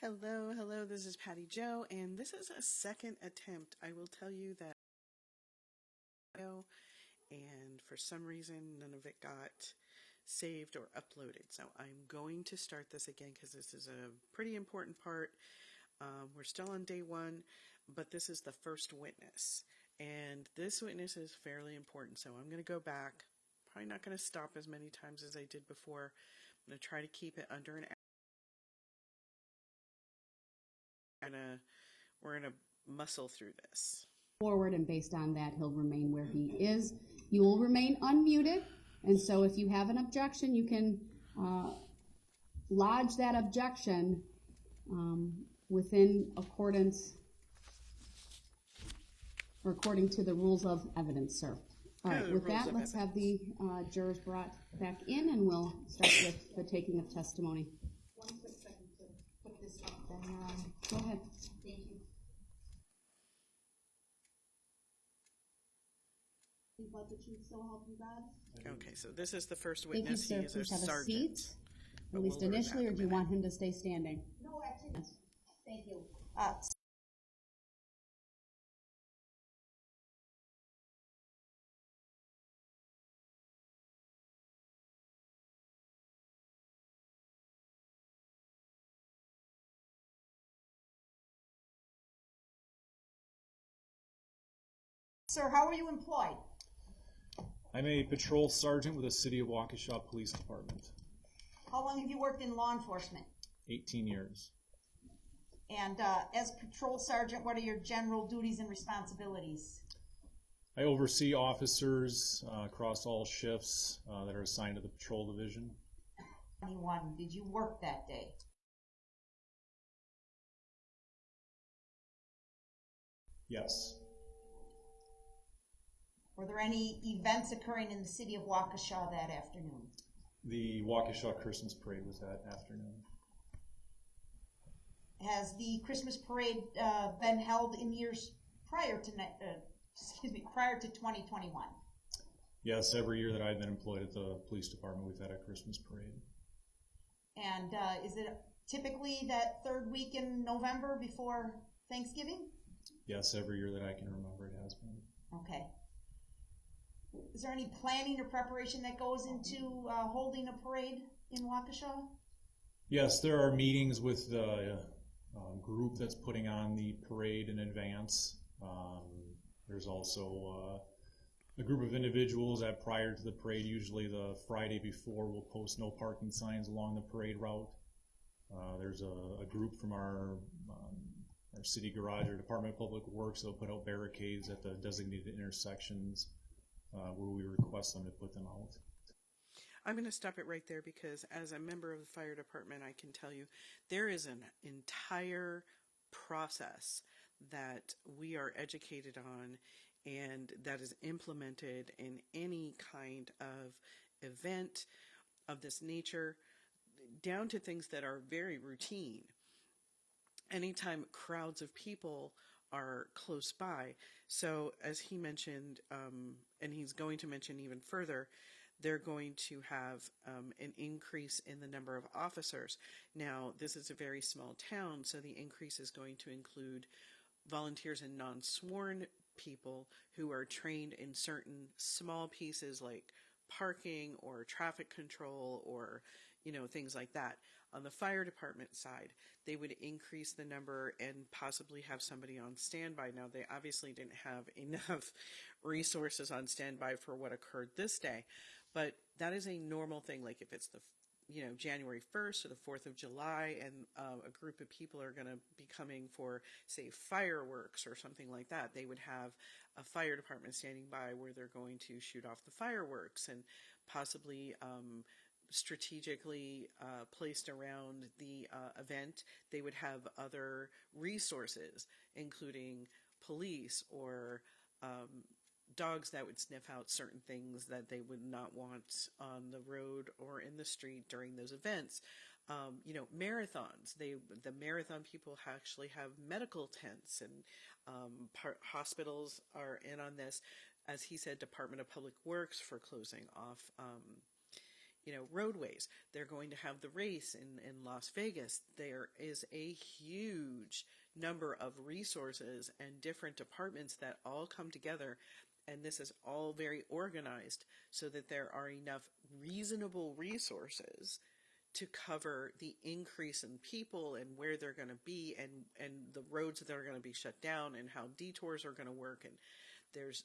Hello, this is Patty Jo, and this is a second attempt. I will tell you that, and for some reason, none of it got saved or uploaded. So I'm going to start this again because this is a pretty important part. We're still on day one, but this is the first witness, and this witness is fairly important. So I'm going to go back. Probably not going to stop as many times as I did before. I'm going to try to keep it under an hour. We're gonna muscle through this. Forward, and based on that, he'll remain where he is. You will remain unmuted, and so if you have an objection, you can lodge that objection within accordance or according to the rules of evidence, sir. All right, with that, let's have the jurors brought back in, and we'll start with the taking of testimony. One quick second to put this up. Then, Go ahead. thank you. But the truth so help you God. Okay, so this is the first Thank you, witness. sir. He is a Please have a sergeant. seat, at least initially, or do you want him to stay standing? No, actually, thank you. Sir, how are you employed? I'm a patrol sergeant with the City of Waukesha Police Department. How long have you worked in law enforcement? 18 years. And as patrol sergeant, what are your general duties and responsibilities? I oversee officers across all shifts that are assigned to the patrol division. 21. Did you work that day? Yes. Were there any events occurring in the city of Waukesha that afternoon? The Waukesha Christmas Parade was that afternoon. Has the Christmas parade been held in years prior to prior to 2021? Yes, every year that I've been employed at the police department, we've had a Christmas parade. And is it typically that third week in November before Thanksgiving? Yes, every year that I can remember it has been. Okay. Is there any planning or preparation that goes into holding a parade in Waukesha? Yes, there are meetings with the group that's putting on the parade in advance. There's also a group of individuals that prior to the parade, usually the Friday before, will post no parking signs along the parade route. There's a group from our city garage or Department of Public Works that will put out barricades at the designated intersections where we request them to put them out. I'm going to stop it right there because as a member of the fire department, I can tell you there is an entire process that we are educated on and that is implemented in any kind of event of this nature, down to things that are very routine. Anytime crowds of people are close by. So as he mentioned, and he's going to mention even further, they're going to have an increase in the number of officers. Now, this is a very small town, so the increase is going to include volunteers and non-sworn people who are trained in certain small pieces like parking or traffic control or things like that. On the fire department side, they would increase the number and possibly have somebody on standby. Now, they obviously didn't have enough resources on standby for what occurred this day, but that is a normal thing. Like if it's the January 1st or the 4th of July and a group of people are going to be coming for, say, fireworks or something like that, they would have a fire department standing by where they're going to shoot off the fireworks and possibly strategically placed around the event. They would have other resources, including police or dogs that would sniff out certain things that they would not want on the road or in the street during those events. Marathons. The marathon people actually have medical tents, and hospitals are in on this. As he said, Department of Public Works for closing off roadways. They're going to have the race in Las Vegas. There is a huge number of resources and different departments that all come together, and this is all very organized so that there are enough reasonable resources to cover the increase in people and where they're going to be, and the roads that are going to be shut down, and how detours are going to work. And there's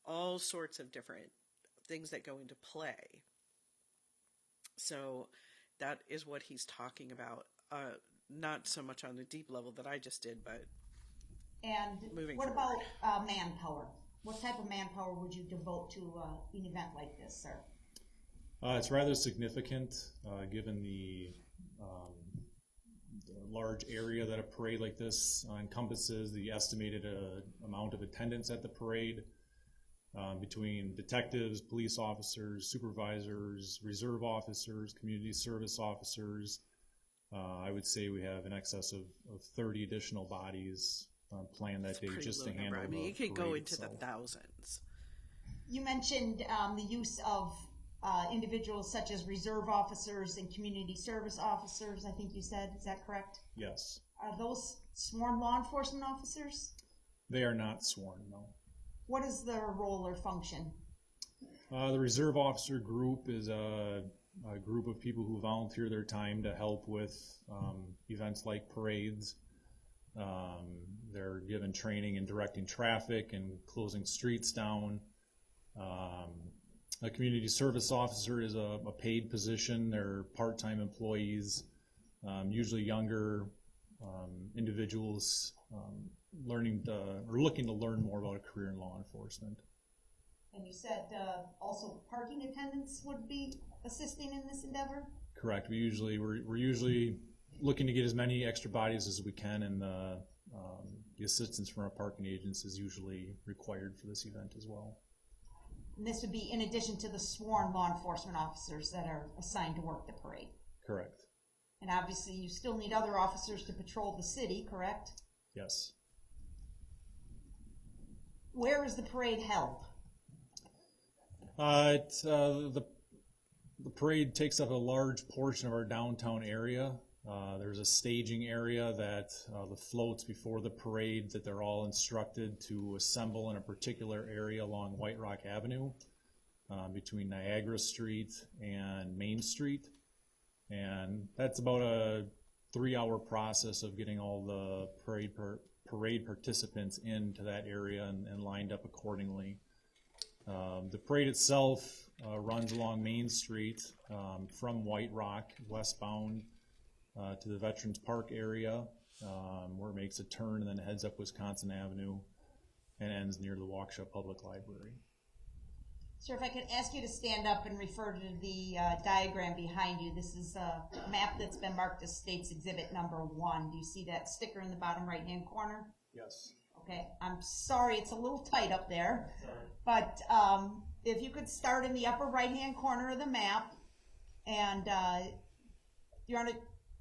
all sorts of different things that go into play. So that is what he's talking about. Not so much on the deep level that I just did, but And moving what forward. about manpower? What type of manpower would you devote to an event like this, sir? It's rather significant, given the large area that a parade like this encompasses, the estimated amount of attendance at the parade, between detectives, police officers, supervisors, reserve officers, community service officers. I would say we have in excess of 30 additional bodies planned that day just to handle I mean, the it could go parade into the itself. thousands. You mentioned the use of individuals such as reserve officers and community service officers, I think you said. Is that correct? Yes. Are those sworn law enforcement officers? They are not sworn, no. What is their role or function? The reserve officer group is a group of people who volunteer their time to help with events like parades. They're given training in directing traffic and closing streets down. A community service officer is a paid position. They're part-time employees, usually younger individuals looking to learn more about a career in law enforcement. And you said also parking attendants would be assisting in this endeavor? Correct. We're usually looking to get as many extra bodies as we can, and the assistance from our parking agents is usually required for this event as well. And this would be in addition to the sworn law enforcement officers that are assigned to work the parade. Correct. And obviously you still need other officers to patrol the city, correct? Yes. Where is the parade held? The parade takes up a large portion of our downtown area. There's a staging area that the floats before the parade that they're all instructed to assemble in a particular area along White Rock Avenue between Niagara Street and Main Street. And that's about a 3-hour process of getting all the parade participants into that area and lined up accordingly. The parade itself runs along Main Street from White Rock westbound to the Veterans Park area, where it makes a turn and then heads up Wisconsin Avenue and ends near the Waukesha Public Library. Sir, if I could ask you to stand up and refer to the diagram behind you. This is a map that's been marked as States Exhibit number 1. Do you see that sticker in the bottom right-hand corner? Yes. Okay, I'm sorry, it's a little tight up there. Sorry. But if you could start in the upper right-hand corner of the map, and Your Honor,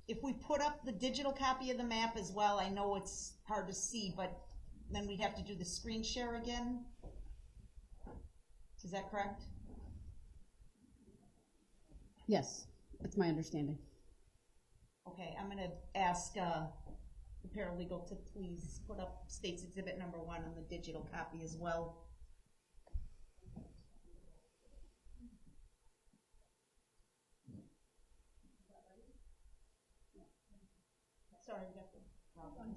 if we put up the digital copy of the map as well, I know it's hard to see, but then we'd have to do the screen share again. Is that correct? Yes, that's my understanding. Okay, I'm going to ask the paralegal to please put up States Exhibit number 1 on the digital copy as well. Sorry, we got the wrong one.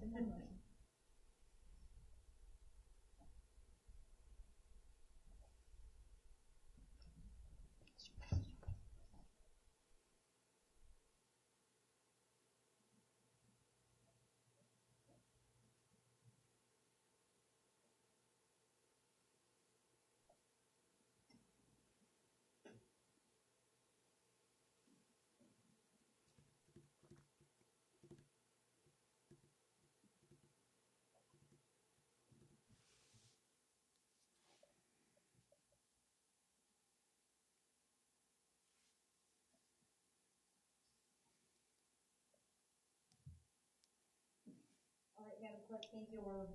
All right, Madam Clerk, thank you. We're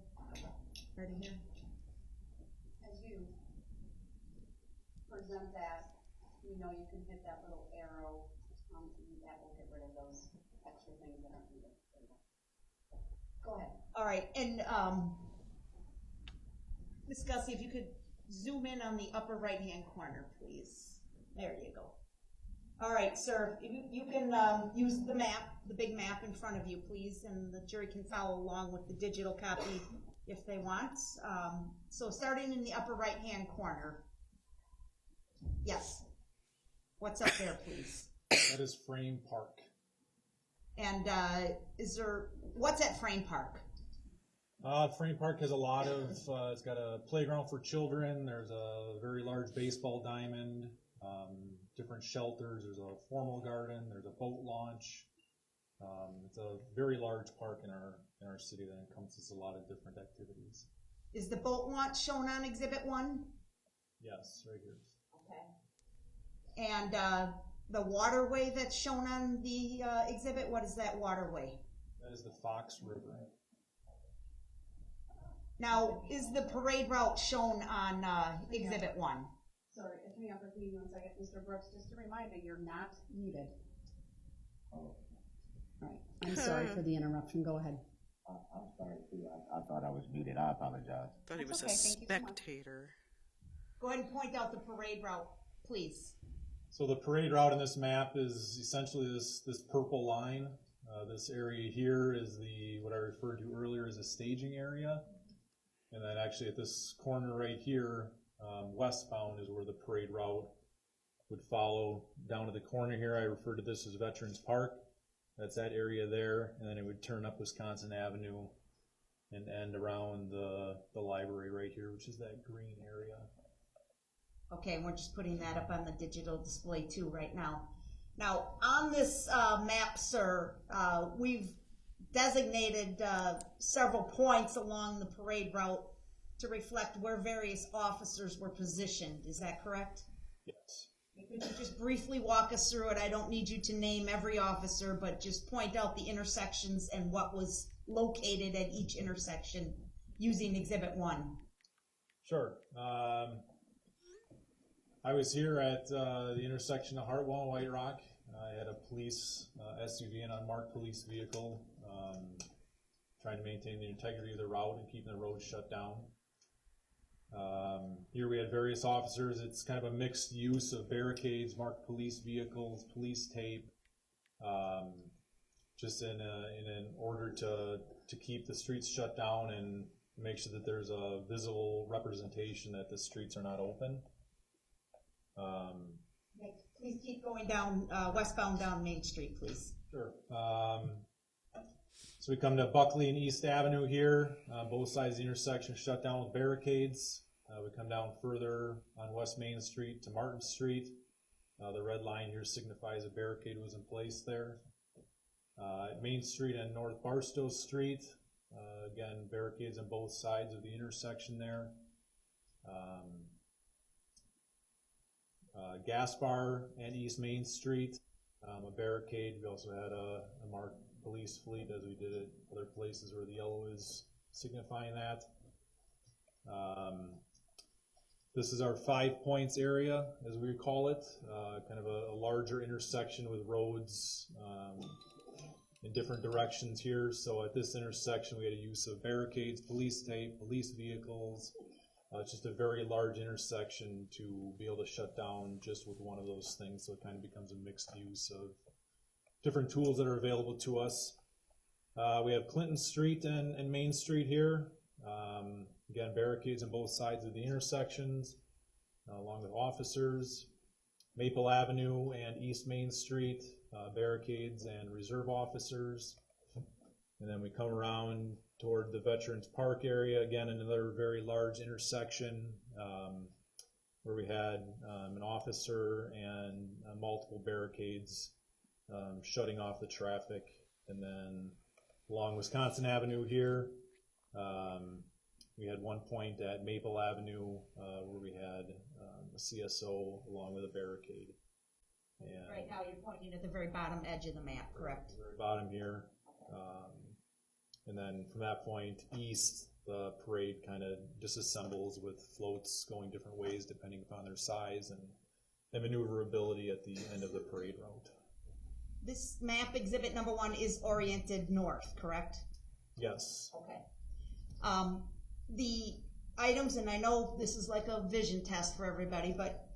ready here. As you present that you know you can hit that little arrow, that will get rid of those extra things that aren't needed. Go ahead. All right, and Ms. Gussie, if you could zoom in on the upper right-hand corner, please. There you go. All right, sir, you can use the map, the big map in front of you, please, and the jury can follow along with the digital copy if they want. So starting in the upper right-hand corner. Yes. What's up there, please? That is Frame Park. And what's at Frame Park? Frame Park has a lot of, it's got a playground for children, there's a very large baseball diamond, different shelters, there's a formal garden, there's a boat launch. It's a very large park in our city that encompasses a lot of different activities. Is the boat launch shown on Exhibit 1? Yes, right here. Okay. And the waterway that's shown on the exhibit, what is that waterway? That is the Fox River. Now, is the parade route shown on Exhibit 1? Sorry, hang on for me 1 second. Mr. Brooks, just a reminder, you're not muted. All right, I'm sorry for the interruption. Go ahead. I'm sorry, too. I thought I was muted. I apologize. Thought he was That's a okay. Thank you so much. spectator. Go ahead and point out the parade route, please. So the parade route in this map is essentially this purple line. This area here is what I referred to earlier as a staging area. And then actually at this corner right here, westbound is where the parade route would follow down to the corner here. I refer to this as Veterans Park. That's that area there. And then it would turn up Wisconsin Avenue and end around the library right here, which is that green area. Okay, and we're just putting that up on the digital display too right now. Now, on this map, sir, we've designated several points along the parade route to reflect where various officers were positioned. Is that correct? Yes. Could you just briefly walk us through it? I don't need you to name every officer, but just point out the intersections and what was located at each intersection using Exhibit 1. Sure. I was here at the intersection of Hartwell and White Rock. I had a police SUV, an unmarked police vehicle, trying to maintain the integrity of the route and keeping the road shut down. Here we had various officers. It's kind of a mixed use of barricades, marked police vehicles, police tape, just in an order to keep the streets shut down and make sure that there's a visible representation that the streets are not open. Please keep going down, westbound down Main Street, please. Sure. So we come to Buckley and East Avenue here. Both sides of the intersection shut down with barricades. We come down further on West Main Street to Martin Street. The red line here signifies a barricade was in place there. At Main Street and North Barstow Street, again, barricades on both sides of the intersection there. Gaspar and East Main Street, a barricade. We also had a marked police fleet, as we did at other places where the yellow is signifying that. This is our 5 points area, as we call it, kind of a larger intersection with roads in different directions here. So at this intersection, we had a use of barricades, police tape, police vehicles. It's just a very large intersection to be able to shut down just with one of those things. So it kind of becomes a mixed use of different tools that are available to us. We have Clinton Street and Main Street here. Again, barricades on both sides of the intersections, along with officers. Maple Avenue and East Main Street, barricades and reserve officers. And then we come around toward the Veterans Park area, again, another very large intersection where we had an officer and multiple barricades shutting off the traffic. And then along Wisconsin Avenue here, we had one point at Maple Avenue where we had a CSO along with a barricade. And Right now you're pointing at the very bottom edge of the map, correct? the very bottom here. And then from that point east, the parade kind of disassembles with floats going different ways depending upon their size and and maneuverability at the end of the parade route. This map, exhibit number 1, is oriented north, correct? Yes. Okay. The items, and I know this is like a vision test for everybody, but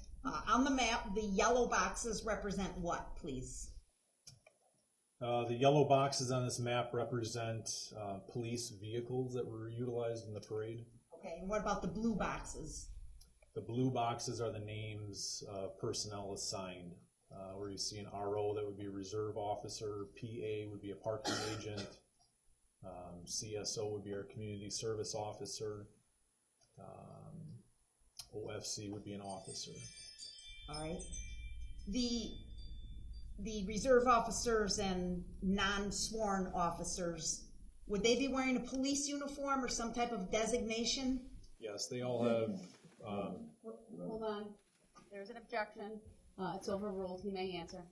on the map, the yellow boxes represent what, please? The yellow boxes on this map represent police vehicles that were utilized in the parade. Okay, and what about the blue boxes? The blue boxes are the names of personnel assigned. Where you see an RO, that would be a reserve officer, PA would be a parking agent, CSO would be our community service officer, OFC would be an officer. All right. The reserve officers and non-sworn officers, would they be wearing a police uniform or some type of designation? Yes, they all have. Hold on. There's an objection. It's overruled. He may answer.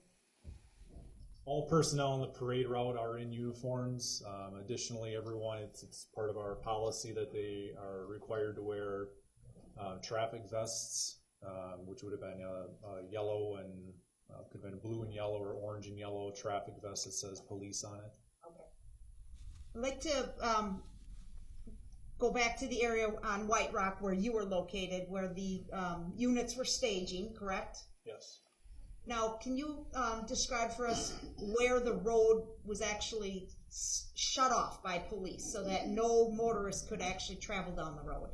All personnel on the parade route are in uniforms. Additionally, everyone, it's part of our policy that they are required to wear traffic vests, which would have been a yellow and could have been blue and yellow or orange and yellow traffic vest that says police on it. Okay. I'd like to go back to the area on White Rock where you were located, where the units were staging, correct? Yes. Now, can you describe for us where the road was actually shut off by police so that no motorist could actually travel down the road?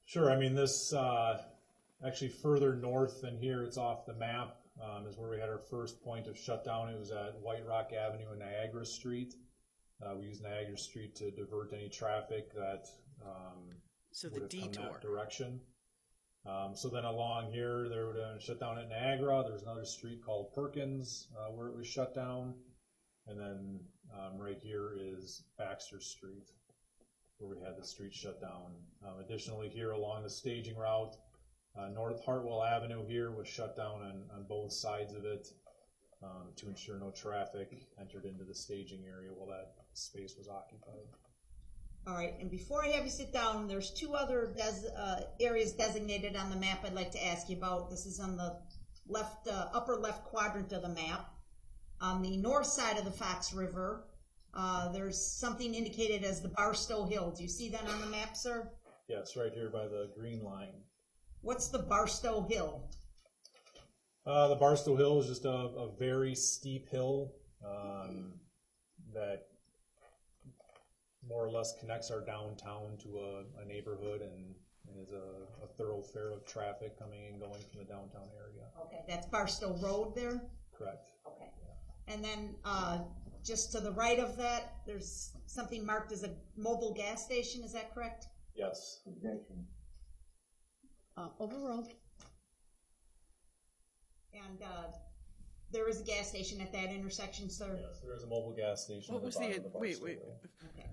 Sure. I mean, this actually further north than here, it's off the map, is where we had our first point of shutdown. It was at White Rock Avenue and Niagara Street. We used Niagara Street to divert any traffic that So would the have come detour. that direction. So then along here, there would have shut down at Niagara. There's another street called Perkins where it was shut down. And then right here is Baxter Street, where we had the street shut down. Additionally, here along the staging route, North Hartwell Avenue here was shut down on both sides of it to ensure no traffic entered into the staging area while that space was occupied. All right, and before I have you sit down, there's two other areas designated on the map I'd like to ask you about. This is on the left, upper left quadrant of the map. On the north side of the Fox River, there's something indicated as the Barstow Hill. Do you see that on the map, sir? Yes, right here by the green line. What's the Barstow Hill? The Barstow Hill is just a very steep hill that more or less connects our downtown to a neighborhood and is a thoroughfare of traffic coming and going from the downtown area. Okay, that's Barstow Road there? Correct. Okay. And then just to the right of that, there's something marked as a mobile gas station, is that correct? Yes. Objection. Overruled. And there is a gas station at that intersection, sir? Yes, there is a mobile gas station. What was the wait? Okay.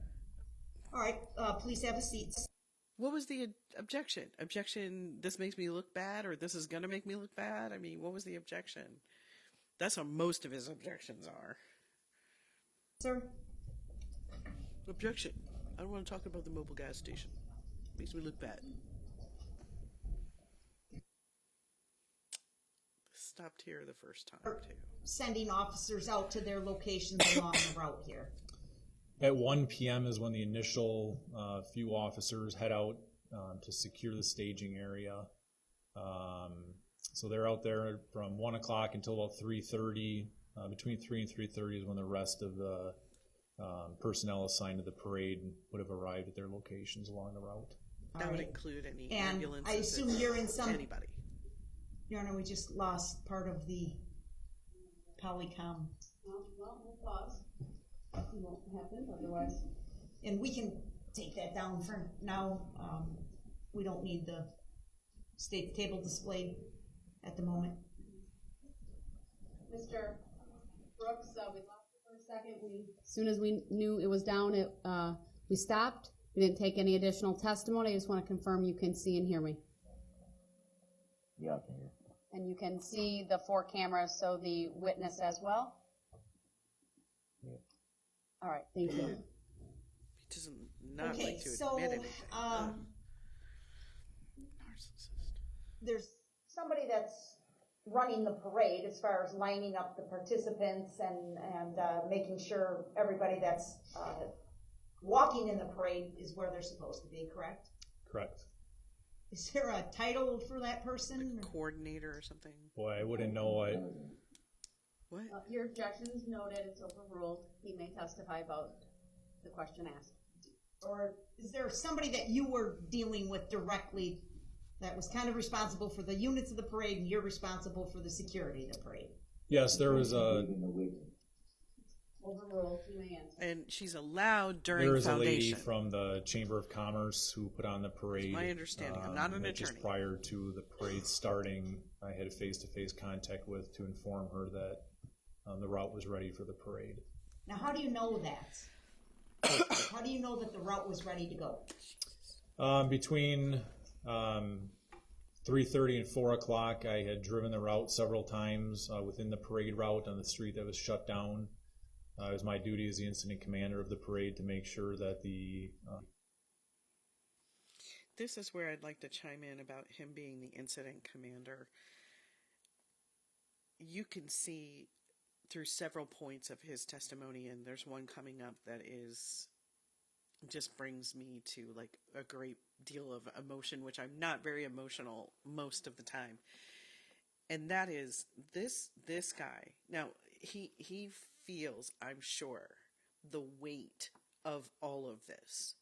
All right, please have a seat. What was the objection? Objection, this makes me look bad, or this is going to make me look bad? I mean, what was the objection? That's what most of his objections are. Sir? Objection. I don't want to talk about the mobile gas station. Makes me look bad. Stopped here the first time, too. Sending officers out to their locations along the route here. At 1 p.m. is when the initial few officers head out to secure the staging area. So they're out there from 1 o'clock until about 3:30. Between 3 and 3:30 is when the rest of the personnel assigned to the parade would have arrived at their locations along the route. That would include any And ambulances. I assume you're in some... Anybody. Your Honor, we just lost part of the Polycom. Well, we'll pause. It won't happen otherwise. And we can take that down for now. We don't need the state table displayed at the moment. Mr. Brooks, we lost you for a second. As soon as we knew it was down, we stopped. We didn't take any additional testimony. I just want to confirm you can see and hear me. Yeah, I can hear. And you can see the 4 cameras, so the witness as well? Yeah. All right, thank you. He doesn't not Okay, like to so, admit anything. Narcissist. There's somebody that's running the parade as far as lining up the participants and making sure everybody that's walking in the parade is where they're supposed to be, correct? Correct. Is there a title for that person? Coordinator or something. Boy, I wouldn't know. What? Your objection is noted, it's overruled. He may testify about the question asked. Or is there somebody that you were dealing with directly that was kind of responsible for the units of the parade and you're responsible for the security of the parade? Yes, there was a. Overruled, you may answer. And she's allowed during There was a foundation. lady from the Chamber of Commerce who put on the parade. My understanding. I'm not an that just attorney. prior to the parade starting, I had a face-to-face contact with to inform her that the route was ready for the parade. Now, how do you know that? How do you know that the route was ready to go? Between 3:30 and 4 o'clock, I had driven the route several times within the parade route on the street that was shut down. It was my duty as the incident commander of the parade to make sure that the This is where I'd like to chime in about him being the incident commander. You can see through several points of his testimony, and there's one coming up that is just brings me to like a great deal of emotion, which I'm not very emotional most of the time. And that is this guy. Now, he feels, I'm sure, the weight of all of this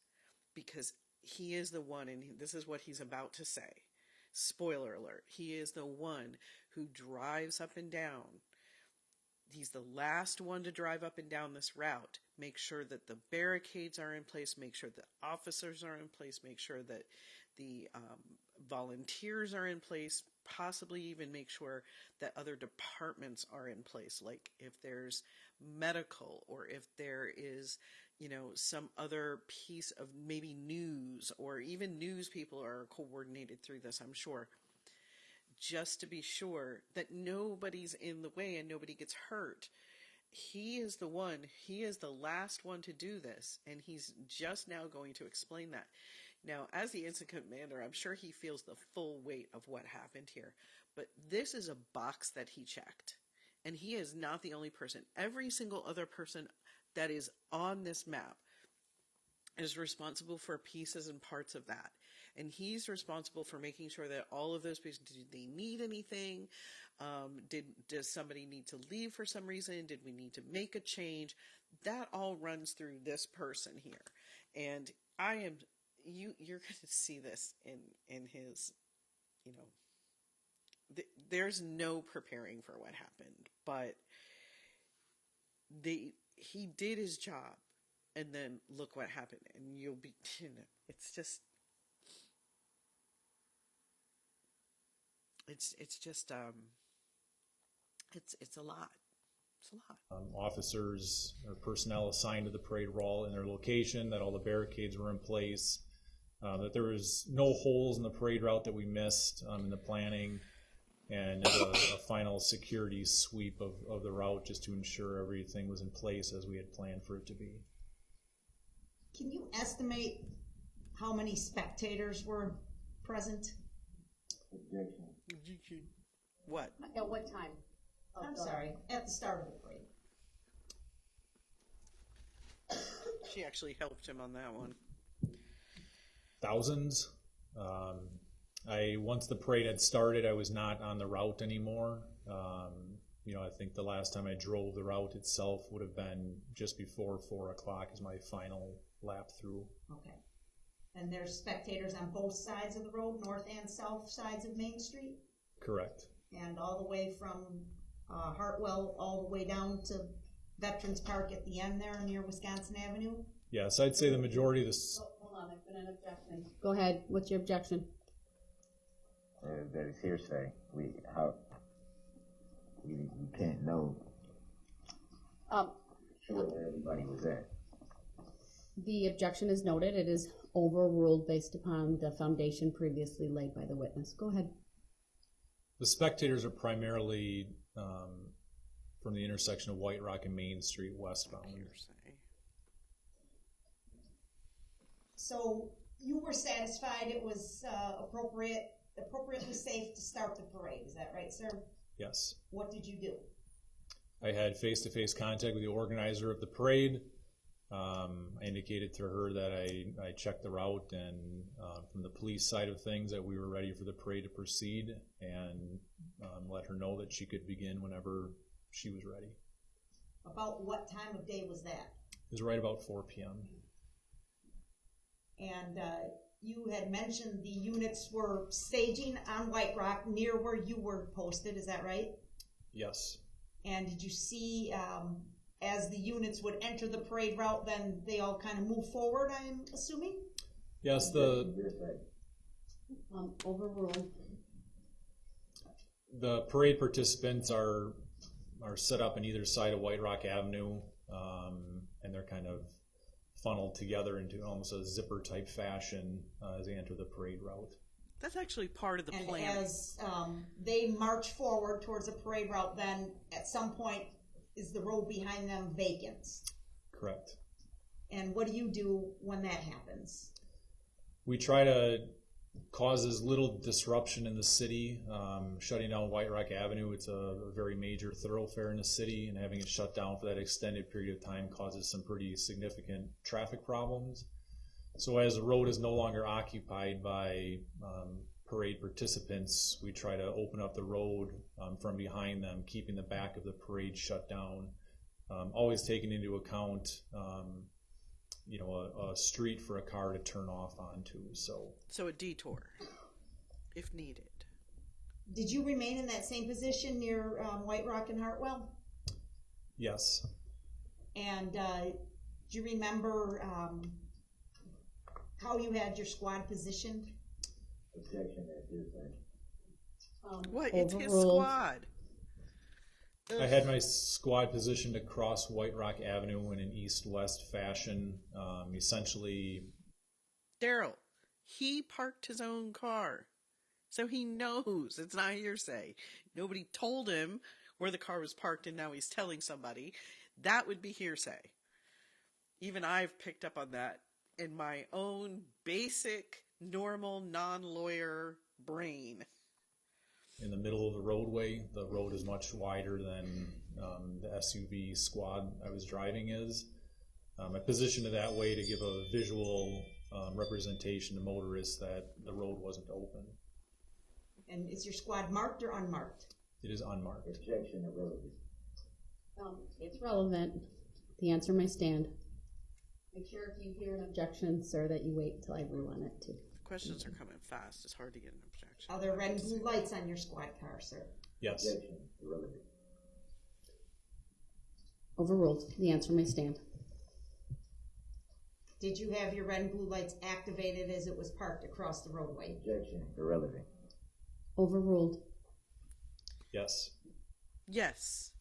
because he is the one, and this is what he's about to say. Spoiler alert. He is the one who drives up and down. He's the last one to drive up and down this route. Make sure that the barricades are in place. Make sure the officers are in place. Make sure that the volunteers are in place. Possibly even make sure that other departments are in place. Like if there's medical or if there is, some other piece of maybe news or even news people are coordinated through this, I'm sure. Just to be sure that nobody's in the way and nobody gets hurt. He is the last one to do this, and he's just now going to explain that. Now, as the incident commander, I'm sure he feels the full weight of what happened here, but this is a box that he checked, and he is not the only person. Every single other person that is on this map is responsible for pieces and parts of that. And he's responsible for making sure that all of those pieces, did they need anything? Does somebody need to leave for some reason? Did we need to make a change? That all runs through this person here. And you're going to see this in his, there's no preparing for what happened, but he did his job. And then look what happened. And you'll be, it's just, it's a lot. It's a lot. officers or personnel assigned to the parade were all in their location, that all the barricades were in place, that there was no holes in the parade route that we missed in the planning, and a final security sweep of the route just to ensure everything was in place as we had planned for it to be. Can you estimate how many spectators were present? What? At what time? I'm sorry, at the start of the parade. She actually helped him on that one. Thousands. Once the parade had started, I was not on the route anymore. I think the last time I drove the route itself would have been just before 4 o'clock as my final lap through. Okay. And there's spectators on both sides of the road, north and south sides of Main Street? Correct. And all the way from Hartwell all the way down to Veterans Park at the end there near Wisconsin Avenue? Yes, I'd say the majority of this. Hold on, there's been an objection. Go ahead, what's your objection? That is hearsay. We can't know sure where everybody was at. The objection is noted. It is overruled based upon the foundation previously laid by the witness. Go ahead. The spectators are primarily from the intersection of White Rock and Main Street westbound. So you were satisfied it was appropriate appropriately safe to start the parade. Is that right, sir? Yes. What did you do? I had face-to-face contact with the organizer of the parade. I indicated to her that I checked the route and from the police side of things that we were ready for the parade to proceed, and let her know that she could begin whenever she was ready. About what time of day was that? It was right about 4 p.m. And you had mentioned the units were staging on White Rock near where you were posted, is that right? Yes. And did you see, as the units would enter the parade route, then they all kind of move forward, I'm assuming? Yes, Overruled. the parade participants are set up on either side of White Rock Avenue, and they're kind of funneled together into almost a zipper type fashion as they enter the parade route. That's actually part of the And plan. as they march forward towards the parade route, then at some point is the road behind them vacant? Correct. And what do you do when that happens? We try to cause as little disruption in the city. Shutting down White Rock Avenue, it's a very major thoroughfare in the city, and having it shut down for that extended period of time causes some pretty significant traffic problems. So as the road is no longer occupied by parade participants, we try to open up the road from behind them, keeping the back of the parade shut down, always taking into account a street for a car to turn off onto. So a detour, if needed. Did you remain in that same position near White Rock and Hartwell? Yes. And do you remember how you had your squad positioned? Objection, that is right. What? It's his Overruled. squad. I had my squad positioned across White Rock Avenue in an east-west fashion. Essentially, Darrell, he parked his own car. So he knows. It's not hearsay. Nobody told him where the car was parked and now he's telling somebody. That would be hearsay. Even I've picked up on that in my own basic, normal, non-lawyer brain. in the middle of the roadway. The road is much wider than the SUV squad I was driving is. I positioned it that way to give a visual representation to motorists that the road wasn't open. And is your squad marked or unmarked? It is unmarked. Objection, irrelevant. It's relevant. The answer may stand. Make sure if you hear an objection, sir, that you wait until I rule on it too. Questions are coming fast. It's hard to get an objection. Are there red and blue lights on your squad car, sir? Yes. Objection, irrelevant. Overruled. The answer may stand. Did you have your red and blue lights activated as it was parked across the roadway? Objection, irrelevant. Overruled. Yes. Yes.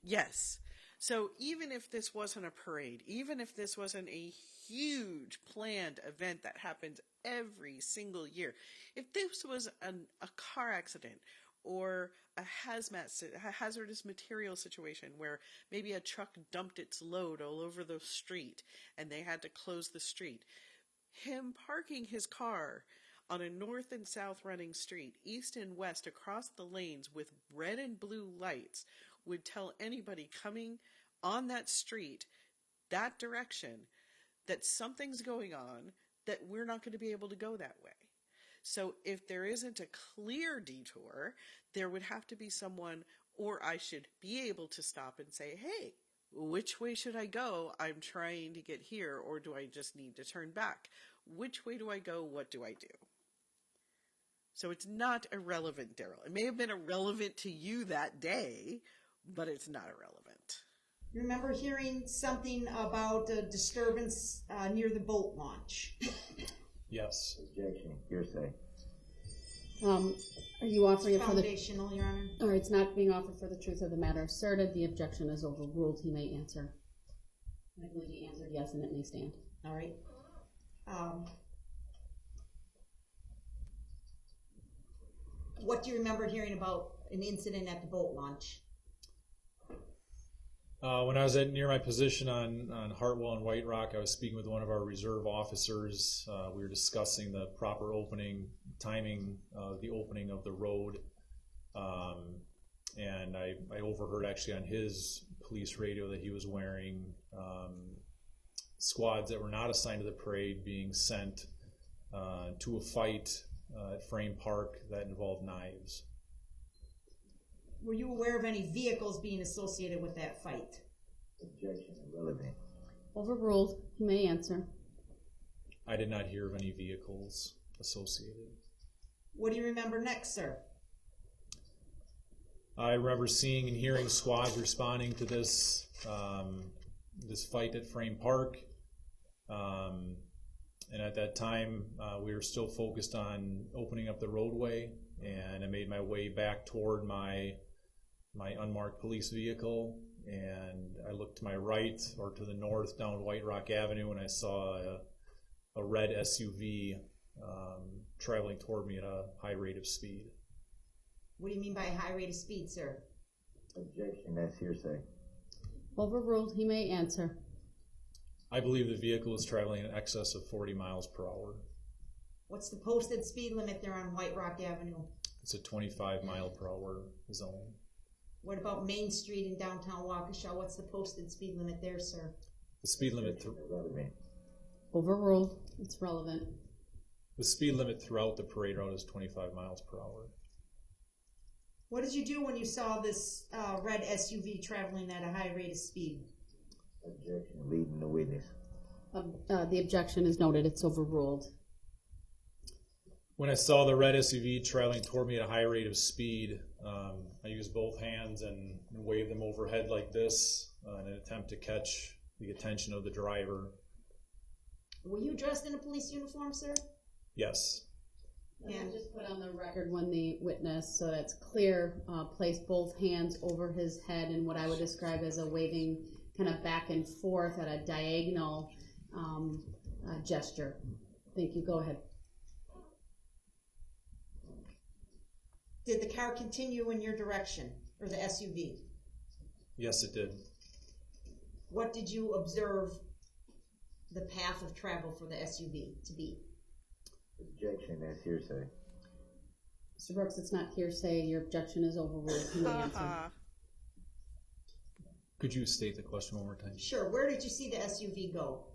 Yes. So even if this wasn't a parade, even if this wasn't a huge planned event that happens every single year, if this was a car accident or a hazardous material situation where maybe a truck dumped its load all over the street and they had to close the street, him parking his car on a north and south running street, east and west across the lanes with red and blue lights would tell anybody coming on that street, that direction, that something's going on, that we're not going to be able to go that way. So if there isn't a clear detour, there would have to be someone, or I should be able to stop and say, hey, which way should I go? I'm trying to get here, or do I just need to turn back? Which way do I go? What do I do? So it's not irrelevant, Darrell. It may have been irrelevant to you that day, but it's not irrelevant. You remember hearing something about a disturbance near the boat launch? Yes. Objection, hearsay. Are you offering it for the... Foundational, Your Honor. Or it's not being offered for the truth of the matter asserted. The objection is overruled. He may answer. I believe he answered yes, and it may stand. All right. What do you remember hearing about an incident at the boat launch? When I was near my position on Hartwell and White Rock, I was speaking with one of our reserve officers. We were discussing the proper timing of the opening of the road. And I overheard actually on his police radio that he was wearing squads that were not assigned to the parade being sent to a fight at Frame Park that involved knives. Were you aware of any vehicles being associated with that fight? Objection, irrelevant. Overruled. You may answer. I did not hear of any vehicles associated. What do you remember next, sir? I remember seeing and hearing squads responding to this this fight at Frame Park, and at that time we were still focused on opening up the roadway, and I made my way back toward my unmarked police vehicle, and I looked to my right or to the north down White Rock Avenue, and I saw a red SUV traveling toward me at a high rate of speed. What do you mean by a high rate of speed, sir? Objection, that's hearsay. Overruled. He may answer. I believe the vehicle is traveling in excess of 40 miles per hour. What's the posted speed limit there on White Rock Avenue? It's a 25 mile per hour zone. What about Main Street in downtown Waukesha? What's the posted speed limit there, sir? The speed limit Irrelevant. Overruled. It's relevant. the speed limit throughout the parade route is 25 miles per hour. What did you do when you saw this red SUV traveling at a high rate of speed? Objection, leading the witness. The objection is noted. It's overruled. When I saw the red SUV traveling toward me at a high rate of speed, I used both hands and waved them overhead like this in an attempt to catch the attention of the driver. Were you dressed in a police uniform, sir? Yes. And just put on the record when the witness, so that's clear, placed both hands over his head in what I would describe as a waving kind of back and forth at a diagonal gesture. Thank you. Go ahead. Did the car continue in your direction, or the SUV? Yes, it did. What did you observe the path of travel for the SUV to be? Objection, that's hearsay. Mr. Brooks, it's not hearsay. Your objection is overruled. You may answer. Could you state the question one more time? Sure. Where did you see the SUV go?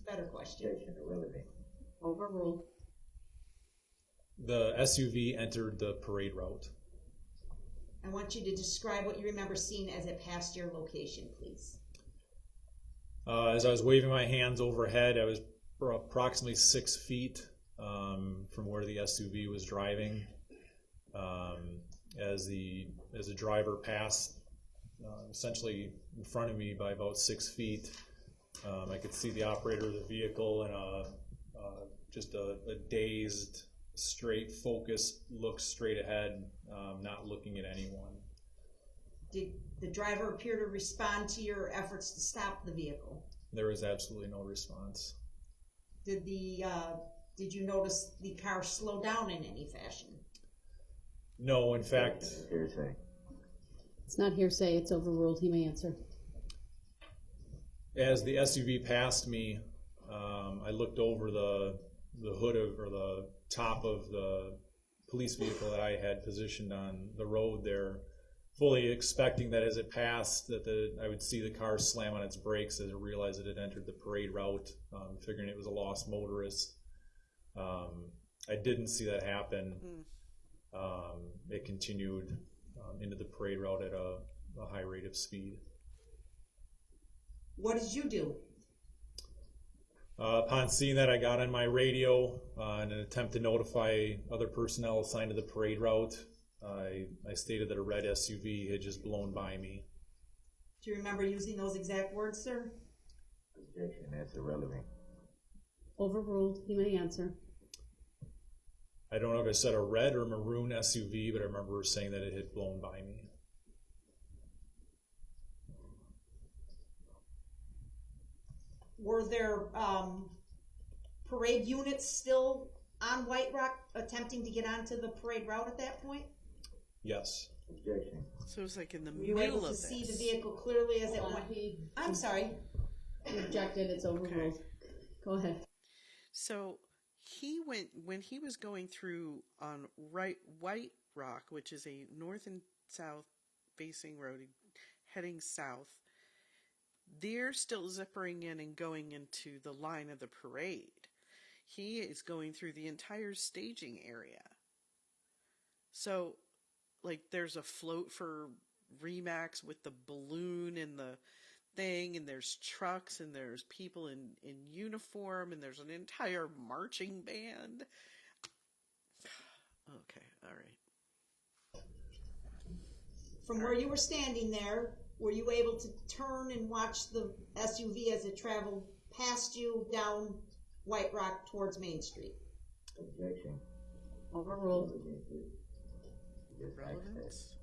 Better question. Objection, irrelevant. Overruled. The SUV entered the parade route. I want you to describe what you remember seeing as it passed your location, please. As I was waving my hands overhead, I was approximately 6 feet from where the SUV was driving. As the driver passed essentially in front of me by about 6 feet, I could see the operator of the vehicle and just a dazed, straight, focused look straight ahead, not looking at anyone. Did the driver appear to respond to your efforts to stop the vehicle? There was absolutely no response. Did you notice the car slow down in any fashion? No, in fact, Hearsay. It's not hearsay. It's overruled. He may answer. as the SUV passed me, I looked over the hood or the top of the police vehicle that I had positioned on the road there, fully expecting that as it passed that I would see the car slam on its brakes as it realized it had entered the parade route, figuring it was a lost motorist. I didn't see that happen. It continued into the parade route at a high rate of speed. What did you do? Upon seeing that, I got on my radio in an attempt to notify other personnel assigned to the parade route. I stated that a red SUV had just blown by me. Do you remember using those exact words, sir? Objection, that's irrelevant. Overruled. He may answer. I don't know if I said a red or maroon SUV, but I remember saying that it had blown by me. Were there parade units still on White Rock attempting to get onto the parade route at that point? Yes. Objection. So it's like in the Were you able middle to of see the this. vehicle clearly as it went? I'm sorry. He objected, it's overruled. Go ahead. So he went when he was going through on White Rock, which is a north and south facing road heading south. They're still zippering in and going into the line of the parade. He is going through the entire staging area. So, like, there's a float for Remax with the balloon and the thing, and there's trucks, and there's people in uniform, and there's an entire marching band. Okay, all right. From where you were standing there, were you able to turn and watch the SUV as it traveled past you down White Rock towards Main Street? Objection. Overruled. Relevance?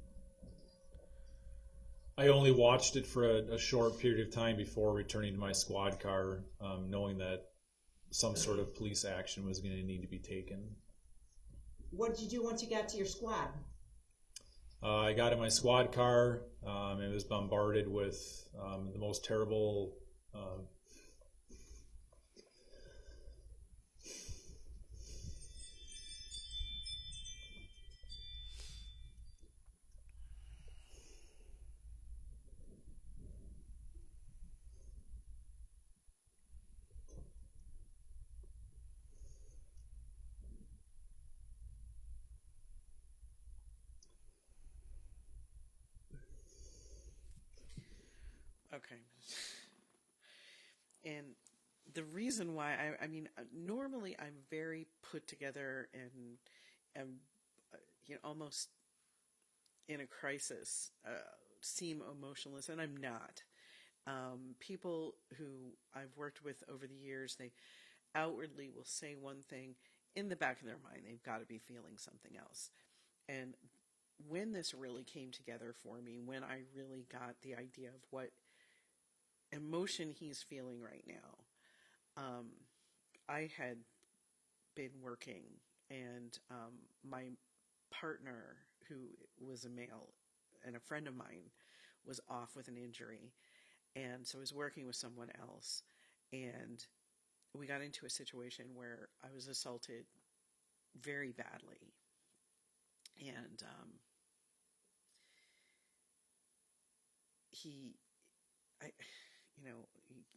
I only watched it for a short period of time before returning to my squad car, knowing that some sort of police action was going to need to be taken. What did you do once you got to your squad? I got in my squad car and was bombarded with the most terrible Okay. And the reason why, I mean, normally I'm very put together and am, almost in a crisis, seem emotionless, and I'm not. People who I've worked with over the years, they outwardly will say one thing. In the back of their mind, they've got to be feeling something else. And when this really came together for me, when I really got the idea of what emotion he's feeling right now, I had been working, and my partner, who was a male and a friend of mine, was off with an injury, and so I was working with someone else, and we got into a situation where I was assaulted very badly, and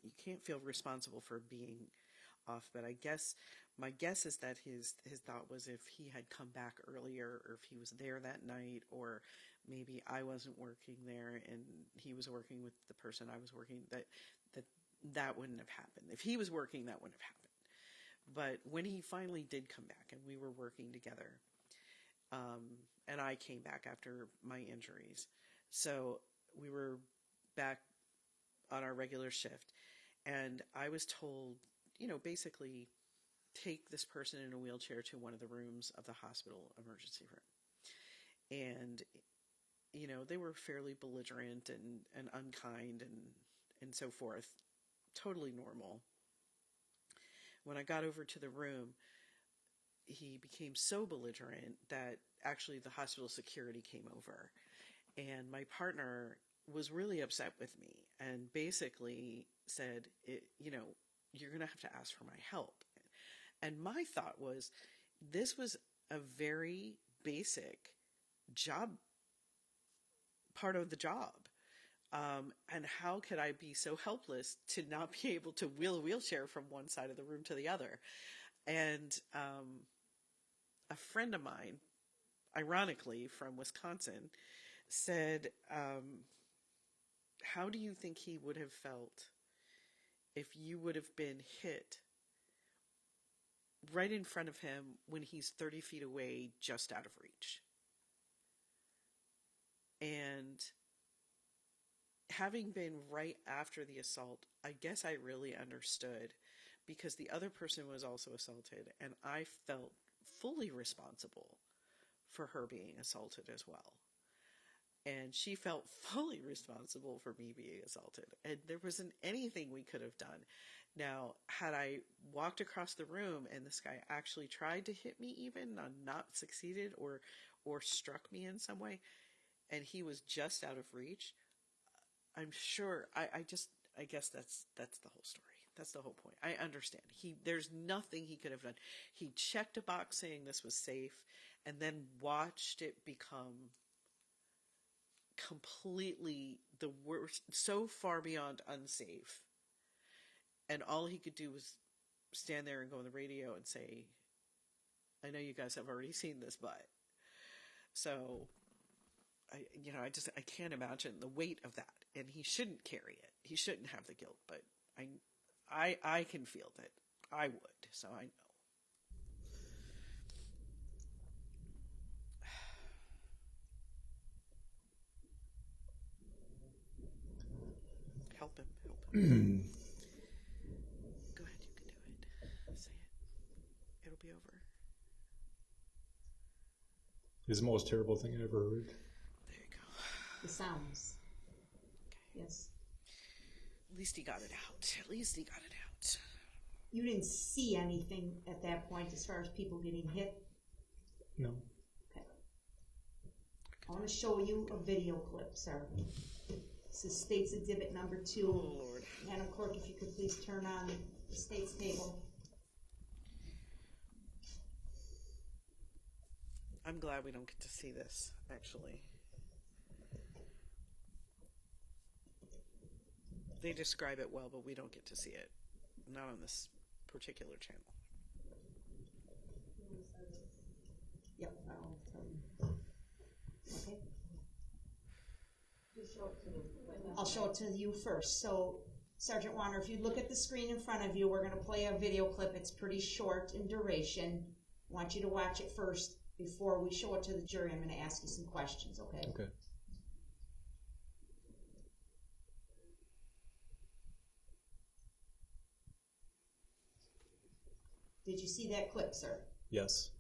you can't feel responsible for being off, but I guess my guess is that his thought was if he had come back earlier, or if he was there that night, or maybe I wasn't working there and he was working with the person I was working, that wouldn't have happened. If he was working, that wouldn't have happened. But when he finally did come back and we were working together, and I came back after my injuries, so we were back on our regular shift, and I was told, basically take this person in a wheelchair to one of the rooms of the hospital emergency room. And, they were fairly belligerent and unkind and so forth. Totally normal. When I got over to the room, he became so belligerent that actually the hospital security came over. And my partner was really upset with me and basically said, you're going to have to ask for my help. And my thought was, this was a very basic job, part of the job. And how could I be so helpless to not be able to wheel a wheelchair from one side of the room to the other? And a friend of mine, ironically from Wisconsin, said, how do you think he would have felt if you would have been hit right in front of him when he's 30 feet away, just out of reach? And having been right after the assault, I guess I really understood, because the other person was also assaulted, and I felt fully responsible for her being assaulted as well. And she felt fully responsible for me being assaulted. And there wasn't anything we could have done. Now, had I walked across the room and this guy actually tried to hit me, even not succeeded, or struck me in some way, and he was just out of reach, I'm sure, I guess that's the whole story. That's the whole point. I understand. There's nothing he could have done. He checked a box saying this was safe and then watched it become completely the worst, so far beyond unsafe. And all he could do was stand there and go on the radio and say, I know you guys have already seen this, but. So, I can't imagine the weight of that. And he shouldn't carry it. He shouldn't have the guilt, but I can feel that I would, so I know. Help him. Go ahead, you can do it. Say it. It'll be over. It's the most terrible thing I ever heard. There you go. The sounds. Okay. Yes. At least he got it out. You didn't see anything at that point as far as people getting hit? No. Okay. I want to show you a video clip, sir. This is State's Exhibit number 2. Oh, Lord. Madam Clerk, if you could please turn on the State's table. I'm glad we don't get to see this, actually. They describe it well, but we don't get to see it. Not on this particular channel. Yep. Okay. I'll show it to you first. So, Sergeant Warner, if you look at the screen in front of you, we're going to play a video clip. It's pretty short in duration. I want you to watch it first before we show it to the jury. I'm going to ask you some questions, okay? Okay. Did you see that clip, sir? Yes.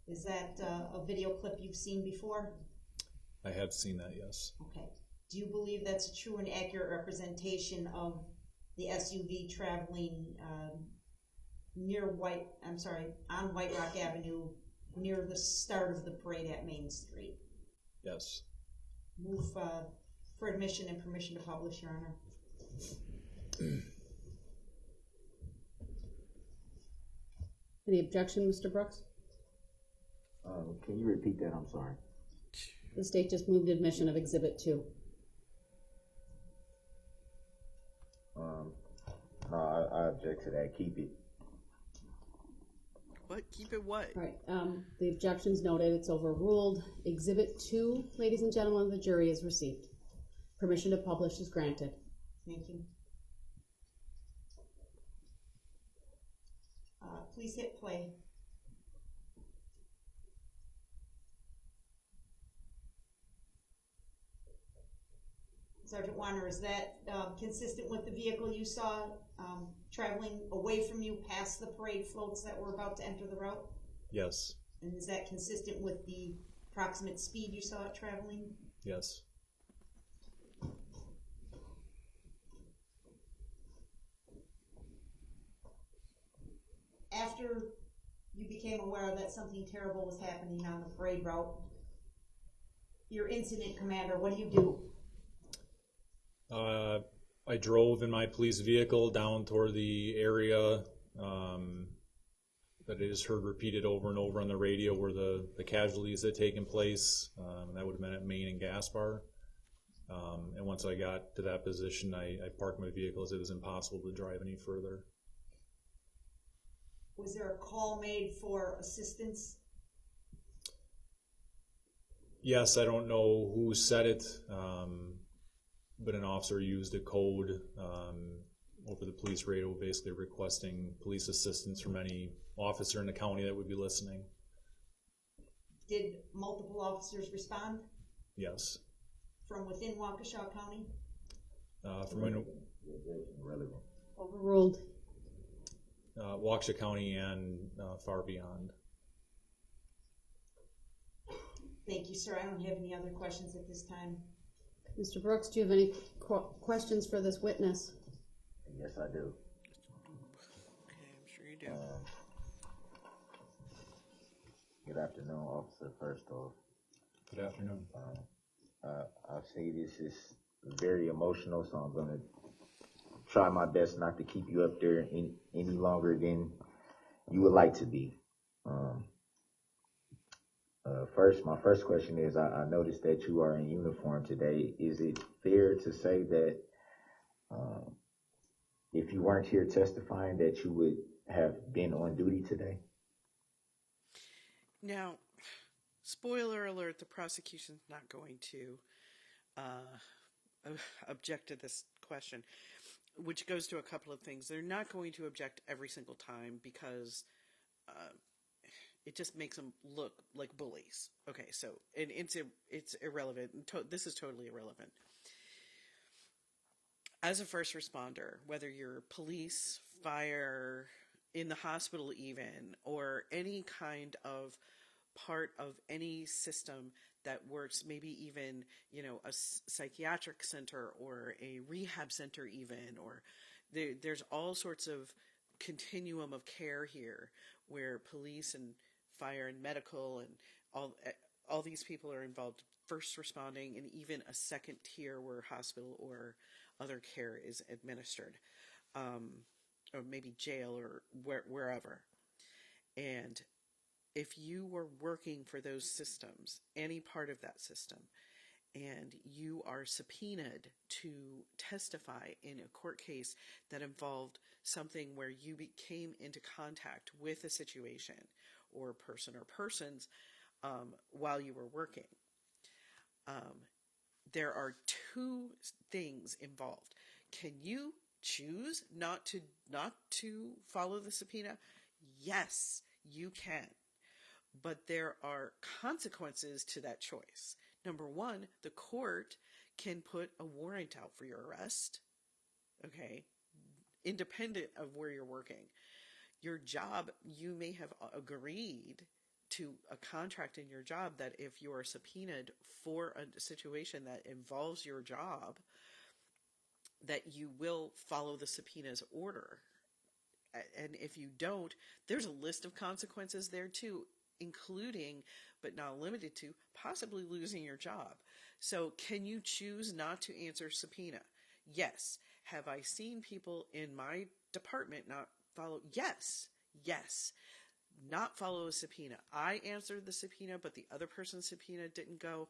Is that a video clip you've seen before? I have seen that, yes. Okay. Do you believe that's a true and accurate representation of the SUV traveling on White Rock Avenue near the start of the parade at Main Street? Yes. Move for admission and permission to publish, Your Honor. Any objection, Mr. Brooks? Can you repeat that? I'm sorry. The state just moved admission of Exhibit 2. No, I object to that. Keep it. What? Keep it what? All right, the objection's noted, it's overruled. Exhibit 2, ladies and gentlemen of the jury, is received. Permission to publish is granted. Thank you. Please hit play. Sergeant Warner, is that consistent with the vehicle you saw traveling away from you past the parade floats that were about to enter the route? Yes. And is that consistent with the approximate speed you saw it traveling? Yes. After you became aware that something terrible was happening on the parade route, your incident commander, what do you do? I drove in my police vehicle down toward the area that I just heard repeated over and over on the radio where the casualties had taken place. That would have been at Main and Gaspar. And once I got to that position, I parked my vehicle as it was impossible to drive any further. Was there a call made for assistance? Yes, I don't know who said it, but an officer used a code over the police radio basically requesting police assistance from any officer in the county that would be listening. Did multiple officers respond Yes. from within Waukesha County? Overruled. Waukesha County and far beyond. Thank you, sir. I don't have any other questions at this time. Mr. Brooks, do you have any questions for this witness? Yes, I do. Okay, I'm sure you do. Good afternoon, officer. First off, Good afternoon. I'll say this is very emotional, so I'm gonna try my best not to keep you up there any longer than you would like to be. Um, my first question is, I noticed that you are in uniform today. Is it fair to say that um, if you weren't here testifying, that you would have been on duty today? Now, spoiler alert, the prosecution's not going to object to this question, which goes to a couple of things. They're not going to object every single time because it just makes them look like bullies. Okay, so and it's irrelevant. This is totally irrelevant. As a first responder, whether you're police, fire, in the hospital even, or any kind of part of any system that works, maybe even, a psychiatric center or a rehab center even, or there's all sorts of continuum of care here where police and fire and medical and all these people are involved, first responding, and even a second tier where hospital or other care is administered, or maybe jail or wherever. And if you were working for those systems, any part of that system, and you are subpoenaed to testify in a court case that involved something where you came into contact with a situation or a person or persons while you were working, there are two things involved. Can you choose not to follow the subpoena? Yes, you can. But there are consequences to that choice. Number one, the court can put a warrant out for your arrest, okay, independent of where you're working. Your job, you may have agreed to a contract in your job that if you are subpoenaed for a situation that involves your job, that you will follow the subpoena's order. And if you don't, there's a list of consequences there too, including, but not limited to, possibly losing your job. So can you choose not to answer subpoena? Yes. Have I seen people in my department not follow? Yes. Not follow a subpoena. I answered the subpoena, but the other person's subpoena didn't go,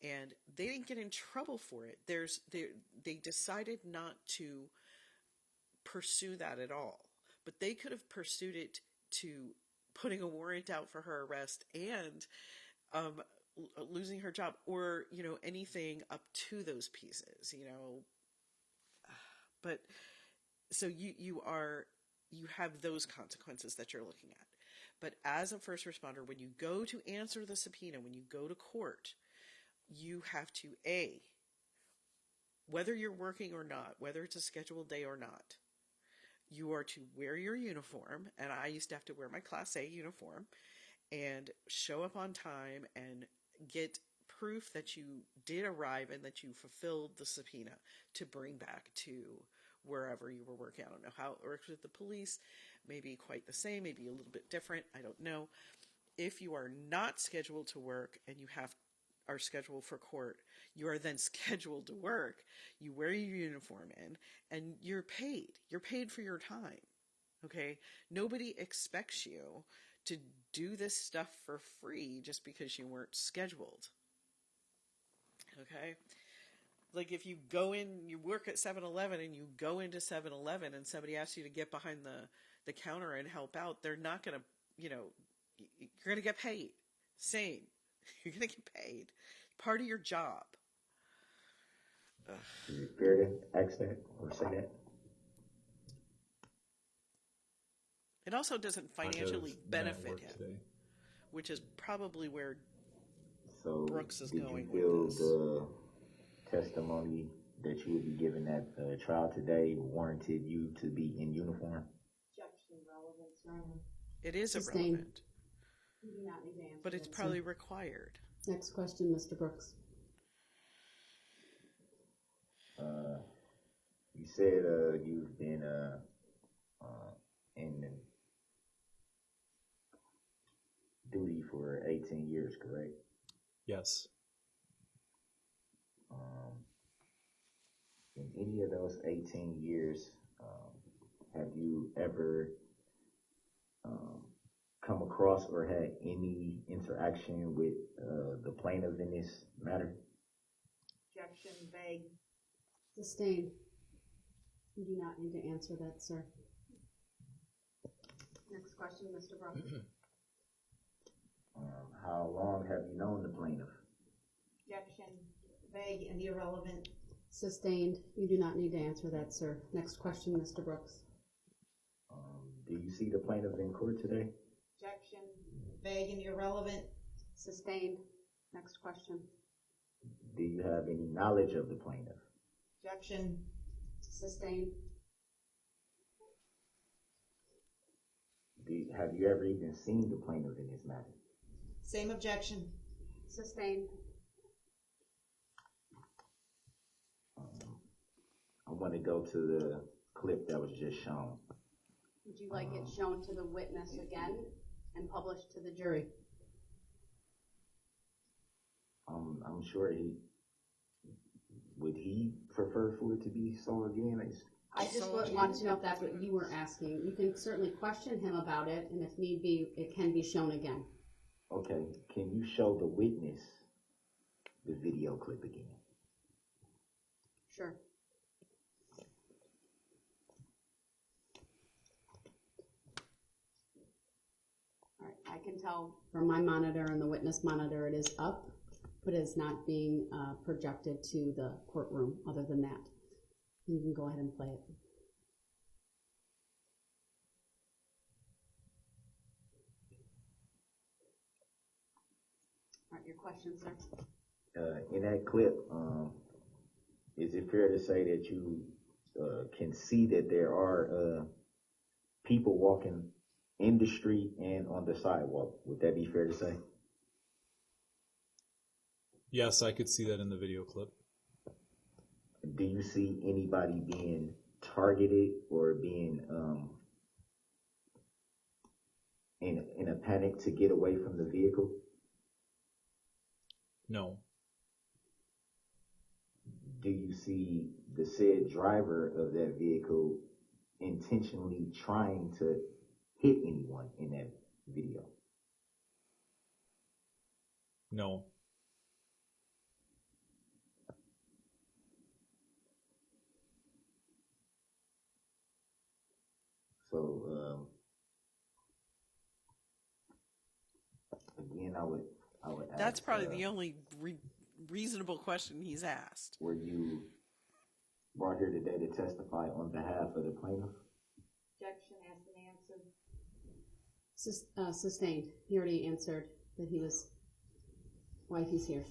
and they didn't get in trouble for it. They decided not to pursue that at all, but they could have pursued it to putting a warrant out for her arrest and losing her job, or anything up to those pieces, But so you have those consequences that you're looking at. But as a first responder, when you go to answer the subpoena, when you go to court, you have to, whether you're working or not, whether it's a scheduled day or not, you are to wear your uniform. And I used to have to wear my Class A uniform and show up on time and get proof that you did arrive and that you fulfilled the subpoena to bring back to wherever you were working. I don't know how it works with the police. Maybe quite the same, maybe a little bit different. I don't know. If you are not scheduled to work and you are scheduled for court, you are then scheduled to work. You wear your uniform in and you're paid. You're paid for your time. Okay? Nobody expects you to do this stuff for free just because you weren't scheduled. Okay? Like if you go in, you work at 7-Eleven and you go into 7-Eleven and somebody asks you to get behind the counter and help out, they're not going to, you're going to get paid. Same. You're going to get paid. Part of your job. Is it fair to ask that or say that? It also doesn't financially benefit him, today. which is probably where So Brooks is did going you feel with this. the testimony that you will be giving at the trial today warranted you to be in uniform? Objection, relevance, Your Honor. It is Sustained. irrelevant, You do not need to answer but it's that, probably sir. required. Next question, Mr. Brooks. You said you've been in duty for 18 years, correct? Yes. In any of those 18 years, have you ever come across or had any interaction with the plaintiff in this matter? Objection, vague. Sustained. You do not need to answer that, sir. Next question, Mr. Brooks. How long have you known the plaintiff? Objection, vague and irrelevant. Sustained. You do not need to answer that, sir. Next question, Mr. Brooks. Do you see the plaintiff in court today? Objection, vague and irrelevant. Sustained. Next question. Do you have any knowledge of the plaintiff? Objection, Sustained. Have you ever even seen the plaintiff in this matter? same objection. Sustained. I want to go to the clip that was just shown. Would you like it shown to the witness again and published to the jury? I'm sure would he prefer for it to be so again? I just wanted to know if that's what you were asking. You can certainly question him about it, and if need be, it can be shown again. Okay, can you show the witness the video clip again? Sure. All right, I can tell from my monitor and the witness monitor it is up, but it's not being projected to the courtroom other than that. You can go ahead and play it. All right, your question, sir? In that clip, is it fair to say that you can see that there are people walking in the street and on the sidewalk? Would that be fair to say? Yes, I could see that in the video clip. Do you see anybody being targeted or being in a panic to get away from the vehicle? No. Do you see the said driver of that vehicle intentionally trying to hit anyone in that video? No. So again, I would ask. That's probably the only reasonable question he's asked. Were you brought here today to testify on behalf of the plaintiff? Objection has been answered. Sustained. He already answered that he was why he's here.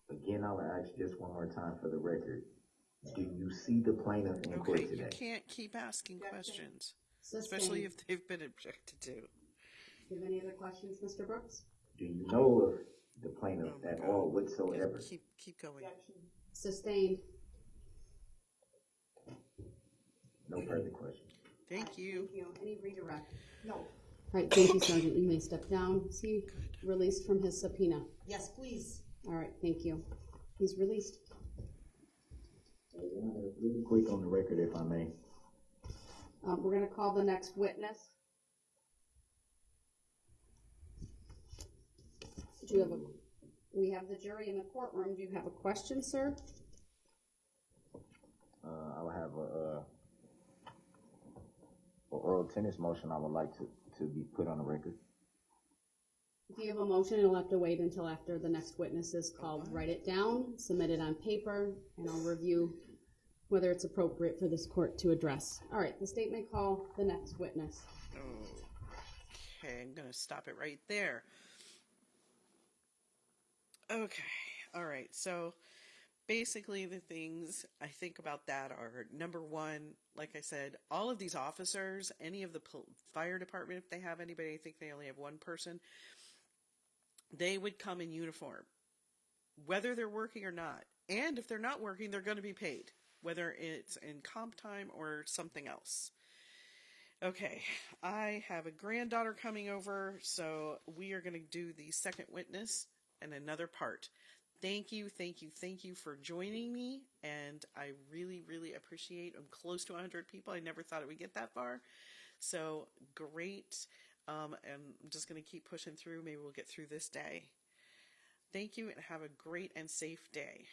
Again, I would ask just one more time for the record. Do you see the plaintiff in court Okay, today? you can't keep asking questions, Sustained. especially if they've been objected to. Do you have any other questions, Mr. Brooks? Do you know of the plaintiff at all whatsoever? Keep going. Objection. Sustained. No further questions. Thank you. Thank you. Any redirect? No. All right, thank you, Sergeant. You may step down. Is he released from his subpoena? Yes, please. All right, thank you. He's released. Really quick on the record, if I may. We're going to call the next witness. We have the jury in the courtroom. Do you have a question, sir? I'll have a oral tennis motion I would like to be put on the record. If you have a motion, it'll have to wait until after the next witness is called. Write it down, submit it on paper, and I'll review whether it's appropriate for this court to address. All right, the state may call the next witness. Okay, I'm going to stop it right there. Okay, all right, so basically the things I think about that are, number one, like I said, all of these officers, any of the fire department, if they have anybody, I think they only have one person, they would come in uniform, whether they're working or not. And if they're not working, they're going to be paid, whether it's in comp time or something else. Okay, I have a granddaughter coming over, so we are going to do the second witness and another part. Thank you for joining me, and I really, really appreciate. I'm close to 100 people. I never thought it would get that far, so great. And I'm just going to keep pushing through. Maybe we'll get through this day. Thank you, and have a great and safe day.